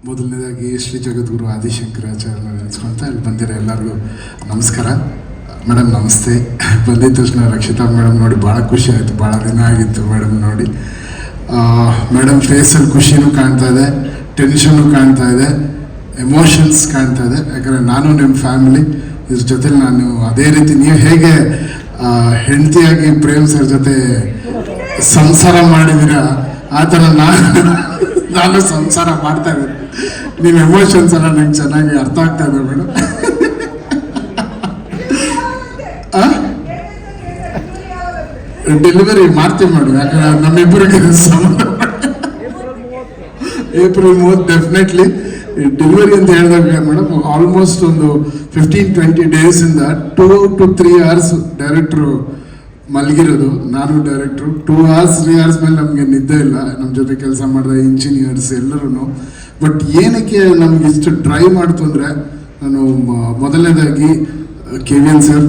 ಮೊದಲನೇದಾಗಿ ಶ್ರೀ ಜಗದ್ಗುರು ಆದಿಶಂಕರಾಚಾರ್ಯನ ನೆನೆಸ್ಕೊಳ್ತಾ ಇಲ್ಲಿ ಬಂದಿರೋ ಎಲ್ಲರಿಗೂ ನಮಸ್ಕಾರ. ಮೇಡಮ್ ನಮಸ್ತೆ. ಬಂದಿದ್ದ ತಕ್ಷಣ ರಕ್ಷಿತಾ ಮೇಡಮ್ ನೋಡಿ ಭಾಳ ಖುಷಿ ಆಯಿತು. ಭಾಳ ದಿನ ಆಗಿತ್ತು ಮೇಡಮ್ ನೋಡಿ. ಮೇಡಮ್ ಫೇಸಲ್ಲಿ ಖುಷಿನೂ ಕಾಣ್ತಾ ಇದೆ, ಟೆನ್ಷನ್ನು ಕಾಣ್ತಾ ಇದೆ, ಎಮೋಷನ್ಸ್ ಕಾಣ್ತಾ ಇದೆ. ಯಾಕಂದರೆ ನಾನು ನಿಮ್ಮ ಫ್ಯಾಮಿಲಿ ಇದ್ರ ಜೊತೆಲಿ ನಾನು ಅದೇ ರೀತಿ ನೀವು ಹೇಗೆ ಹೆಂಡತಿಯಾಗಿ ಪ್ರೇಮ್ ಸರ್ ಜೊತೆ ಸಂಸಾರ ಮಾಡಿದ್ದೀರಾ ಆ ಥರ ನಾನು ಸಂಸಾರ ಮಾಡ್ತಾ ಇದ್ದೀನಿ. ನಿಮ್ಮ ಎಮೋಷನ್ಸ್ ಎಲ್ಲ ನಂಗೆ ಚೆನ್ನಾಗಿ ಅರ್ಥ ಆಗ್ತಾ ಇದೆ ಮೇಡಮ್. ಡೆಲಿವರಿ ಮಾಡ್ತೀವಿ ಮೇಡಮ್, ಯಾಕಂದ್ರೆ ನಮ್ಮಿಬ್ಬರಿಗೆ ಸಂಬಂಧ. ಏಪ್ರಿಲ್ 30 ಡೆಫಿನೆಟ್ಲಿ ಡೆಲಿವರಿ ಅಂತ ಹೇಳಿದಾಗ ಮೇಡಮ್ ಆಲ್ಮೋಸ್ಟ್ ಒಂದು 15-20 ಡೇಸಿಂದ 2 to 3 hours ಡೈರೆಕ್ಟ್ರು ಮಲಗಿರೋದು. ನಾನು ಡೈರೆಕ್ಟ್ರು 2 hours 3 hours ಮೇಲೆ ನಮಗೆ ನಿದ್ದೆ ಇಲ್ಲ. ನಮ್ಮ ಜೊತೆ ಕೆಲಸ ಮಾಡಿದ ಇಂಜಿನಿಯರ್ಸ್ ಎಲ್ಲರೂ. ಬಟ್ ಏನಕ್ಕೆ ನಮ್ಗೆ ಇಷ್ಟು ಡ್ರೈವ್ ಮಾಡ್ತು ಅಂದರೆ, ನಾನು ಮೊದಲನೇದಾಗಿ KVN ಸರ್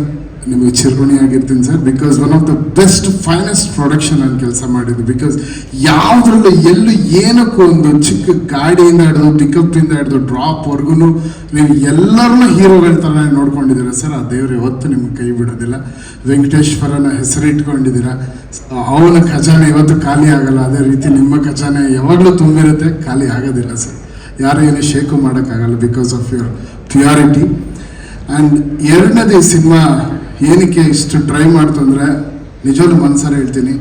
ನಿಮಗೆ ಚಿರಋಣಿಯಾಗಿರ್ತೀನಿ sir. Because one of the best finest production ನಾನು ಕೆಲಸ ಮಾಡಿದ್ದು. ಬಿಕಾಸ್ ಯಾವುದ್ರಲ್ಲೂ ಎಲ್ಲೂ ಏನಕ್ಕೂ ಒಂದು ಚಿಕ್ಕ ಗಾಡಿಯಿಂದ ಹಿಡಿದು ಪಿಕಪ್ಪಿಂದ ಹಿಡಿದು ಡ್ರಾಪ್ವರೆಗೂ ನೀವು ಎಲ್ಲರನ್ನೂ ಹೀರೋಗಳ ಥರ ನೋಡ್ಕೊಂಡಿದ್ದೀರ ಸರ್. ಆ ದೇವರು ಯಾವತ್ತೂ ನಿಮ್ಗೆ ಕೈ ಬಿಡೋದಿಲ್ಲ. ವೆಂಕಟೇಶ್ವರನ ಹೆಸರಿಟ್ಕೊಂಡಿದ್ದೀರ. ಅವನ ಖಜಾನೆ ಇವತ್ತು ಖಾಲಿ ಆಗಲ್ಲ. ಅದೇ ರೀತಿ ನಿಮ್ಮ ಖಜಾನೆ ಯಾವಾಗಲೂ ತುಂಬಿರುತ್ತೆ, ಖಾಲಿ ಆಗೋದಿಲ್ಲ ಸರ್. ಯಾರು ಏನು ಶೇಕು ಮಾಡೋಕ್ಕಾಗಲ್ಲ because of your purity. And ಎರಡನೇದು ಸಿನಿಮಾ ಏನಕ್ಕೆ ಇಷ್ಟು ಟ್ರೈ ಮಾಡ್ತು ಅಂದರೆ, ನಿಜವಾಗ್ಲೂ ಮನಸಾರೆ ಹೇಳ್ತೀನಿ,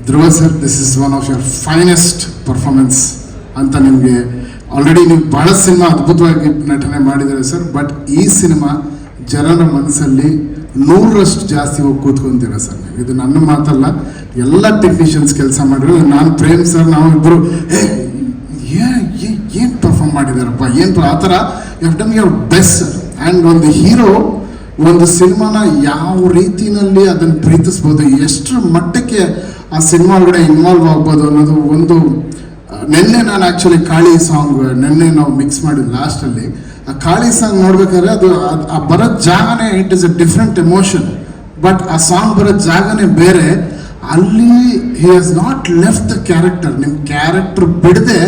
Dhruva sir this is one of your finest performance ಅಂತ. ನಿಮಗೆ ಆಲ್ರೆಡಿ ನೀವು ಭಾಳ ಸಿನಿಮಾ ಅದ್ಭುತವಾಗಿ ನಟನೆ ಮಾಡಿದ್ದಾರೆ ಸರ್. ಬಟ್ ಈ ಸಿನಿಮಾ ಜನರ ಮನಸ್ಸಲ್ಲಿ 100ರಷ್ಟು ಜಾಸ್ತಿ ಹೋಗಿ ಕೂತ್ಕೊಂತೀರ ಸರ್ ನೀವು. ಇದು ನನ್ನ ಮಾತಲ್ಲ, ಎಲ್ಲ ಟೆಕ್ನಿಷಿಯನ್ಸ್ ಕೆಲಸ ಮಾಡಿರೋ. ನಾನು ಪ್ರೇಮ್ ಸರ್ ನಾವಿಬ್ಬರು ಏನು ಪರ್ಫಾರ್ಮ್ ಮಾಡಿದಾರಪ್ಪ, ಏನು ಆ ಥರ you have done your best sir. And ಒಂದು ಹೀರೋ ಒಂದು ಸಿನಿಮಾನ ಯಾವ ರೀತಿಯಲ್ಲಿ ಅದನ್ನು ಪ್ರೀತಿಸ್ಬೋದು, ಎಷ್ಟರ ಮಟ್ಟಕ್ಕೆ ಆ ಸಿನಿಮಾ ಒಳಗಡೆ ಇನ್ವಾಲ್ವ್ ಆಗ್ಬೋದು ಅನ್ನೋದು ಒಂದು. ನೆನ್ನೆ ನಾನು ಆ್ಯಕ್ಚುಲಿ ಕಾಳಿ ಸಾಂಗ್ ನೆನ್ನೆ ನಾವು ಮಿಕ್ಸ್ ಮಾಡಿದ್ದು ಲಾಸ್ಟಲ್ಲಿ. ಆ ಕಾಳಿ ಸಾಂಗ್ ನೋಡ್ಬೇಕಾದ್ರೆ ಅದು ಆ ಬರೋ ಜಾಗನೇ it is a different emotion. But ಆ ಸಾಂಗ್ ಬರೋ ಜಾಗನೇ ಬೇರೆ. ಅಲ್ಲಿ he has not left the character. ನಿಮ್ಮ ಕ್ಯಾರೆಕ್ಟರ್ ಬಿಡದೆ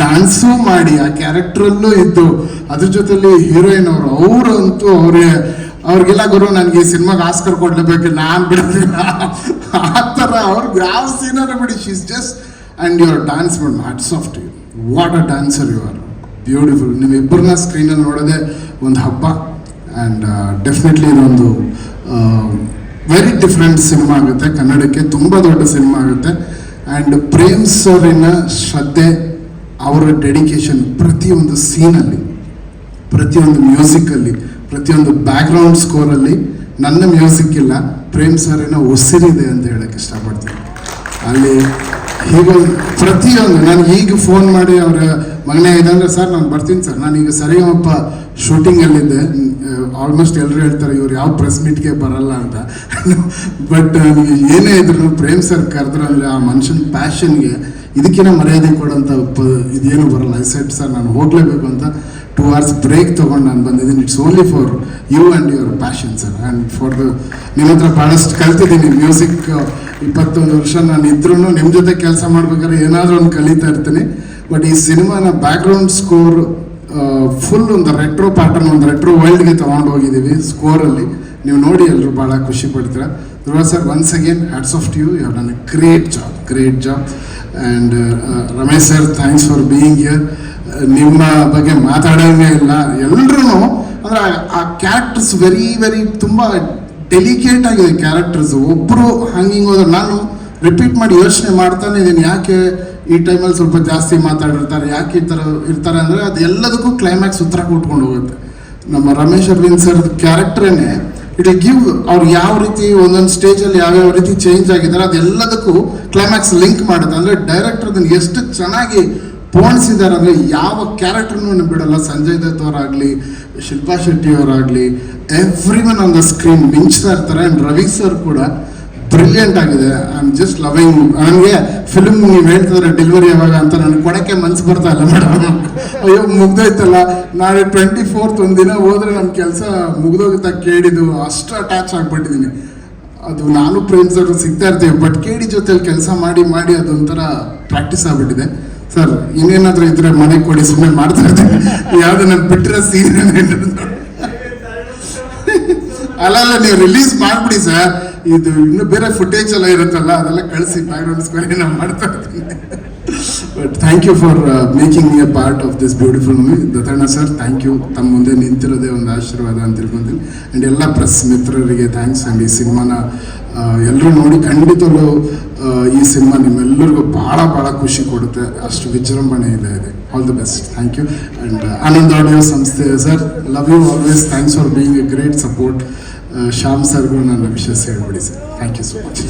ಡ್ಯಾನ್ಸು ಮಾಡಿ ಆ ಕ್ಯಾರೆಕ್ಟ್ರಲ್ಲೂ ಇದ್ದು, ಅದ್ರ ಜೊತೆಲಿ ಹೀರೋಯಿನ್ ಅವರಂತೂ ಅವ್ರಿಗೆಲ್ಲ ಗುರು ನನಗೆ ಈ ಸಿನಿಮಾಗೆ ಆಸ್ಕರ್ ಕೊಡ್ಲೇಬೇಕು, ನಾನು ಬಿಡೋದಿಲ್ಲ ಆ ಥರ. ಅವ್ರಿಗೆ ಯಾವ ಸೀನನ್ನು ಬಿಡಿ, she's just. And your dance madam, hats off to you. What a dancer you are, beautiful. ನೀವಿಬ್ಬರನ್ನ ಸ್ಕ್ರೀನಲ್ಲಿ ನೋಡೋದೇ ಒಂದು ಹಬ್ಬ. ಆ್ಯಂಡ್ ಡೆಫಿನೆಟ್ಲಿ ಇದೊಂದು ವೆರಿ ಡಿಫ್ರೆಂಟ್ ಸಿನಿಮಾ ಆಗುತ್ತೆ. ಕನ್ನಡಕ್ಕೆ ತುಂಬ ದೊಡ್ಡ ಸಿನಿಮಾ ಆಗುತ್ತೆ. ಆ್ಯಂಡ್ ಪ್ರೇಮ್ ಸರಿನ ಶ್ರದ್ಧೆ, ಅವರ ಡೆಡಿಕೇಶನ್ ಪ್ರತಿಯೊಂದು ಸೀನಲ್ಲಿ, ಪ್ರತಿಯೊಂದು ಮ್ಯೂಸಿಕಲ್ಲಿ, ಪ್ರತಿಯೊಂದು ಬ್ಯಾಕ್ಗ್ರೌಂಡ್ ಸ್ಕೋರಲ್ಲಿ ನನ್ನ ಮ್ಯೂಸಿಕ್ ಇಲ್ಲ, ಪ್ರೇಮ್ ಸರಿನ ಉಸಿರಿದೆ ಅಂತ ಹೇಳಕ್ಕೆ ಇಷ್ಟಪಡ್ತೀನಿ. ಅಲ್ಲಿ ಹೀಗೆ ಪ್ರತಿಯೊಂದು ನನಗೆ ಈಗ ಫೋನ್ ಮಾಡಿ ಅವರ ಮಗನೇ ಇದಂದರೆ ಸರ್ ನಾನು ಬರ್ತೀನಿ ಸರ್, ನಾನೀಗ ಸರಿಗಮಪ್ಪ ಶೂಟಿಂಗಲ್ಲಿದ್ದೆ. ಆಲ್ಮೋಸ್ಟ್ ಎಲ್ಲರೂ ಹೇಳ್ತಾರೆ ಇವ್ರು ಯಾವ ಪ್ರೆಸ್ ಮೀಟ್ಗೆ ಬರಲ್ಲ ಅಂತ. ಬಟ್ ಏನೇ ಇದ್ರು ಪ್ರೇಮ್ ಸರ್ ಕರೆದ್ರೆ ಅಂದರೆ ಆ ಮನುಷ್ಯನ ಪ್ಯಾಷನ್ಗೆ ಇದಕ್ಕಿಂತ ಮರ್ಯಾದೆ ಕೊಡೋಂಥ ಇದೇನು ಬರಲ್ಲ. ಐ ಸೆಟ್ ಸರ್ ನಾನು ಹೋಗಲೇಬೇಕು ಅಂತ 2 hours ಬ್ರೇಕ್ ತೊಗೊಂಡು ನಾನು ಬಂದಿದ್ದೀನಿ. It's only for you and your passion sir. And for ನಿಮ್ಮ ಹತ್ರ ಭಾಳಷ್ಟು ಕಲ್ತಿದ್ದೀನಿ. ಮ್ಯೂಸಿಕ್ 21 ವರ್ಷ ನಾನು ಇದ್ರೂ ನಿಮ್ಮ ಜೊತೆ ಕೆಲಸ ಮಾಡ್ಬೇಕಾದ್ರೆ ಏನಾದರೂ ಒಂದು ಕಲಿತಾ ಇರ್ತೀನಿ. ಬಟ್ ಈ ಸಿನಿಮಾನ ಬ್ಯಾಕ್ಗ್ರೌಂಡ್ ಸ್ಕೋರ್ ಫುಲ್ ಒಂದು ರೆಟ್ರೋ ಪ್ಯಾಟರ್ನ್, ಒಂದು ರೆಟ್ರೋ ವರ್ಲ್ಡ್ಗೆ ತೊಗೊಂಡು ಹೋಗಿದ್ದೀವಿ ಸ್ಕೋರಲ್ಲಿ. ನೀವು ನೋಡಿ ಎಲ್ಲರೂ ಭಾಳ ಖುಷಿ ಪಡ್ತೀರಾ. Dhruva sir once again hats off to you. You have done a great job. And Ramesh sir thanks for being here. ನಿಮ್ಮ ಬಗ್ಗೆ ಮಾತಾಡೋಂಗೇ ಇಲ್ಲ. ಎಲ್ಲರೂ ಅಂದರೆ ಆ ಕ್ಯಾರೆಕ್ಟರ್ಸ್ ವೆರಿ ತುಂಬ ಡೆಲಿಕೇಟ್ ಆಗಿದೆ ಕ್ಯಾರೆಕ್ಟರ್ಸ್. ಒಬ್ಬರು ಹಂಗಿಂಗ್ ಹೋದ್ರೆ ನಾನು ರಿಪೀಟ್ ಮಾಡಿ ಯೋಚನೆ ಮಾಡ್ತಾನೆ ಇದ್ದೀನಿ, ಯಾಕೆ ಈ ಟೈಮಲ್ಲಿ ಸ್ವಲ್ಪ ಜಾಸ್ತಿ ಮಾತಾಡಿರ್ತಾರೆ, ಯಾಕೆ ಈ ಥರ ಇರ್ತಾರೆ ಅಂದರೆ ಅದು ಎಲ್ಲದಕ್ಕೂ ಕ್ಲೈಮ್ಯಾಕ್ಸ್ ಉತ್ತರ ಕೊಟ್ಕೊಂಡು ಹೋಗುತ್ತೆ. ನಮ್ಮ ರಮೇಶ್ ಅರವಿಂದ್ ಸರ್ ಕ್ಯಾರೆಕ್ಟ್ರೇನೆ ಇಟ್ ವಿಲ್ ಗಿವ್ ಅವ್ರು ಯಾವ ರೀತಿ ಒಂದೊಂದು ಸ್ಟೇಜಲ್ಲಿ ಯಾವ್ಯಾವ ರೀತಿ ಚೇಂಜ್ ಆಗಿದ್ದಾರೆ ಅದೆಲ್ಲದಕ್ಕೂ ಕ್ಲೈಮ್ಯಾಕ್ಸ್ ಲಿಂಕ್ ಮಾಡುತ್ತೆ. ಅಂದರೆ ಡೈರೆಕ್ಟರ್ ಅದನ್ನು ಎಷ್ಟು ಚೆನ್ನಾಗಿ ಪೋಣಿಸಿದ್ದಾರೆ ಅಂದರೆ ಯಾವ ಕ್ಯಾರೆಕ್ಟರ್ನೂ ಬಿಡಲ್ಲ. ಸಂಜಯ್ ದತ್ ಅವರಾಗಲಿ, ಶಿಲ್ಪಾ ಶೆಟ್ಟಿ ಅವರಾಗಲಿ, everyone on the screen ಮಿಂಚ್ತಾ ಇರ್ತಾರೆ. ಆ್ಯಂಡ್ ರವಿ ಸರ್ ಕೂಡ ಬ್ರಿಲಿಯಂಟ್ ಆಗಿದೆ. I am just loving. ನನಗೆ ಫಿಲ್ಮ್ ನೀವು ಹೇಳ್ತಿದ್ರೆ ಡೆಲಿವರಿ ಯಾವಾಗ ಅಂತ ನನಗೆ ಕೊಡೋಕ್ಕೆ ಮನಸ್ಸು ಬರ್ತಾ ಇಲ್ಲ ಮೇಡಮ್. ಅಯ್ಯೋ ಮುಗ್ದೋಯ್ತಲ್ಲ, ನಾಳೆ 24th ಒಂದಿನ ಹೋದರೆ ನಮ್ಮ ಕೆಲಸ ಮುಗ್ದೋಗುತ್ತಾ ಕೇಳಿದ್ದು ಅಷ್ಟು ಅಟ್ಯಾಚ್ ಆಗಿಬಿಟ್ಟಿದ್ದೀನಿ. ಅದು ನಾನು ಪ್ರೇಮ್ ಸರ್ ಸಿಗ್ತಾ ಇರ್ತೀವಿ. ಬಟ್ ಕೇಳಿ ಜೊತೆಲಿ ಕೆಲಸ ಮಾಡಿ ಅದೊಂಥರ ಪ್ರಾಕ್ಟೀಸ್ ಆಗಿಬಿಟ್ಟಿದೆ. ಸರ್ ಇನ್ನೇನಾದ್ರೂ ಇದ್ರೆ ಮನೆಗೆ ಕೊಡಿ, ಸುಮ್ಮನೆ ಮಾಡ್ತಾ ಇರ್ತೀನಿ. ಯಾವ್ದು ನಾನು ಬಿಟ್ಟರೆ ಸೀನ್ ಅಲ್ಲ ನೀವು ರಿಲೀಸ್ ಮಾಡ್ಬಿಡಿ ಸರ್. ಇದು ಇನ್ನು ಬೇರೆ ಫುಟೇಜ್ ಎಲ್ಲ ಇರುತ್ತಲ್ಲ, ಅದೆಲ್ಲ ಕಳಿಸಿ ಬ್ಯಾಕ್ಗ್ರೌಂಡ್ ಸ್ಕೋರ್ ನಾನು ಮಾಡ್ತಾ ಇರ್ತೀನಿ. But thank you for making me a part of this beautiful movie. Dattanna sir thank you, ತಮ್ಮ ಮುಂದೆ ನಿಂತಿರೋದೇ ಒಂದು ಆಶೀರ್ವಾದ ಅಂತ ತಿಳ್ಕೊಂತೀನಿ. ಆ್ಯಂಡ್ ಎಲ್ಲ ಪ್ರೆಸ್ ಮಿತ್ರರಿಗೆ ಥ್ಯಾಂಕ್ಸ್. ಆ್ಯಂಡ್ ಈ ಸಿನಿಮಾನ ಎಲ್ಲರೂ ನೋಡಿ ಖಂಡಿತವೂ ಈ ಸಿನಿಮಾ ನಿಮ್ಮೆಲ್ಲರಿಗೂ ಭಾಳ ಖುಷಿ ಕೊಡುತ್ತೆ, ಅಷ್ಟು ವಿಜೃಂಭಣೆ ಇದೆ. All the best. Thank you. And Anand audio ಸಂಸ್ಥೆ sir, love you always. Thanks for being a great support. Shyam ಸರ್ಗೂ ನನ್ನ ವಿಶೇಷ ಹೇಳ್ಬಿಡಿ sir. Thank you so much.